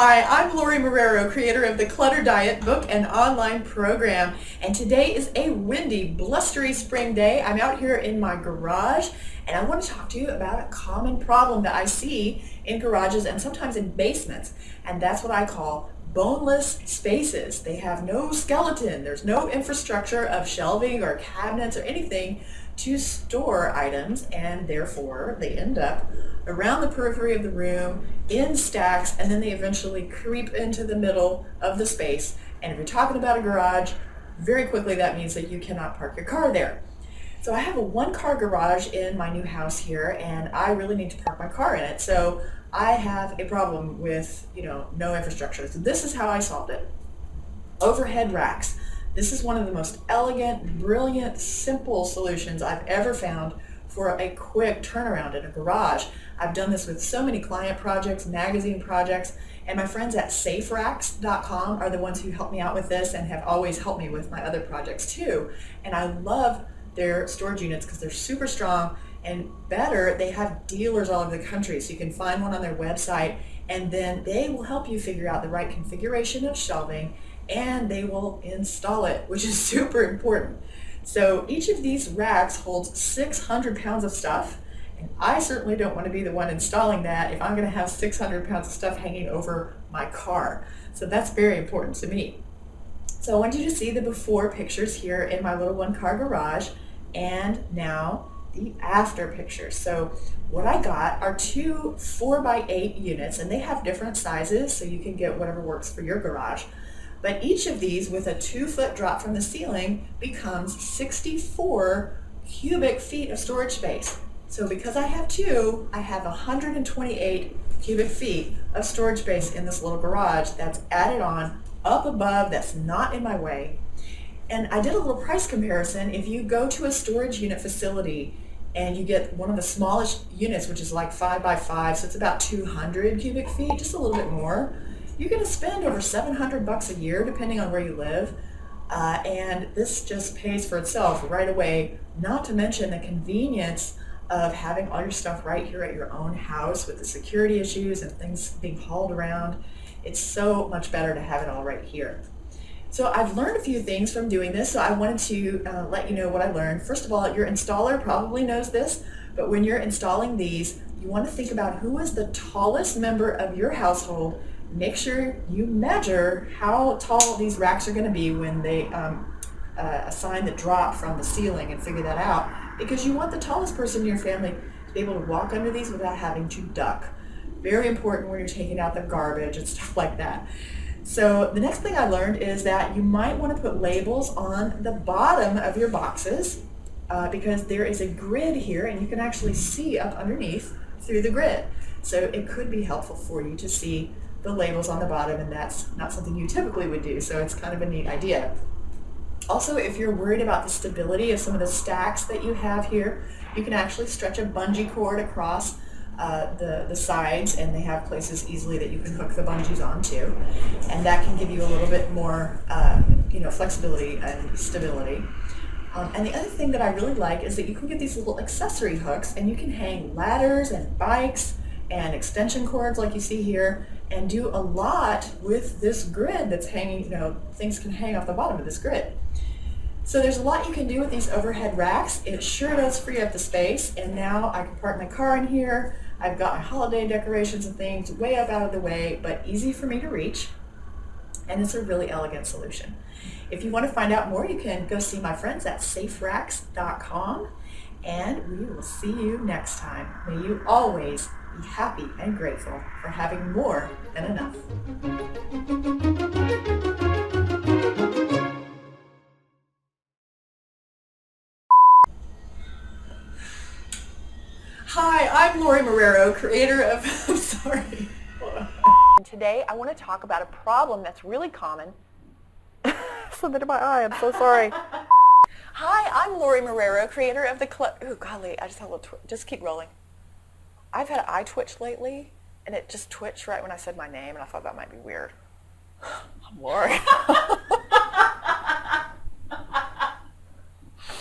Hi, I'm Lorie Marrero, creator of the Clutter Diet book and online program. And today is a windy, blustery spring day. I'm out here in my garage and I want to talk to you about a common problem that I see in garages and sometimes in basements. And that's what I call boneless spaces. They have no skeleton. There's no infrastructure of shelving or cabinets or anything to store items, and therefore they end up around the periphery of the room in stacks, and then they eventually creep into the middle of the space. And if you're talking about a garage, very quickly that means that you cannot park your car there. So I have a one-car garage in my new house here, and I really need to park my car in it. So I have a problem with, no infrastructure. So this is how I solved it. Overhead racks. This is one of the most elegant, brilliant, simple solutions I've ever found for a quick turnaround in a garage. I've done this with so many client projects, magazine projects, and my friends at saferacks.com are the ones who helped me out with this and have always helped me with my other projects too. And I love their storage units because they're super strong, and better, they have dealers all over the country, so you can find one on their website, and then they will help you figure out the right configuration of shelving, and they will install it, which is super important. So each of these racks holds 600 pounds of stuff, and I certainly don't want to be the one installing that if I'm going to have 600 pounds of stuff hanging over my car. So that's very important to me. So I want you to see the before pictures here in my little one-car garage, and now the after pictures. So what I got are two 4x8 units, and they have different sizes, so you can get whatever works for your garage. But each of these, with a 2-foot drop from the ceiling, becomes 64 cubic feet of storage space. So because I have two, I have 128 cubic feet of storage space in this little garage that's added on up above, that's not in my way. And I did a little price comparison. If you go to a storage unit facility and you get one of the smallest units, which is like 5x5, so it's about 200 cubic feet, just a little bit more, you're going to spend over $700 a year depending on where you live, and this just pays for itself right away, not to mention the convenience of having all your stuff right here at your own house with the security issues and things being hauled around. It's so much better to have it all right here. So I've learned a few things from doing this, so I wanted to let you know what I learned. First of all, your installer probably knows this, but when you're installing these, you want to think about who is the tallest member of your household. Make sure you measure how tall these racks are going to be when they assign the drop from the ceiling, and figure that out, because you want the tallest person in your family to be able to walk under these without having to duck. Very important when you're taking out the garbage and stuff like that. So the next thing I learned is that you might want to put labels on the bottom of your boxes because there is a grid here, and you can actually see up underneath through the grid. So it could be helpful for you to see the labels on the bottom, and that's not something you typically would do, so it's kind of a neat idea. Also, if you're worried about the stability of some of the stacks that you have here, you can actually stretch a bungee cord across the sides, and they have places easily that you can hook the bungees onto, and that can give you a little bit more flexibility and stability. And the other thing that I really like is that you can get these little accessory hooks, and you can hang ladders and bikes and extension cords like you see here, and do a lot with this grid that's hanging. Things can hang off the bottom of this grid. So there's a lot you can do with these overhead racks. It sure does free up the space, and now I can park my car in here. I've got my holiday decorations and things way up out of the way, but easy for me to reach, and it's a really elegant solution. If you want to find out more, you can go see my friends at saferacks.com, and we will see you next time. May you always be happy and grateful for having more than enough. Hi, I'm Lorie Marrero, creator of, I'm sorry. Today I want to talk about a problem that's really common. Something in my eye, I'm so sorry. Hi, I'm Lorie Marrero, creator of the oh golly, I just had a little just keep rolling. I've had an eye twitch lately, and it just twitched right when I said my name, and I thought that might be weird. I'm Lorie.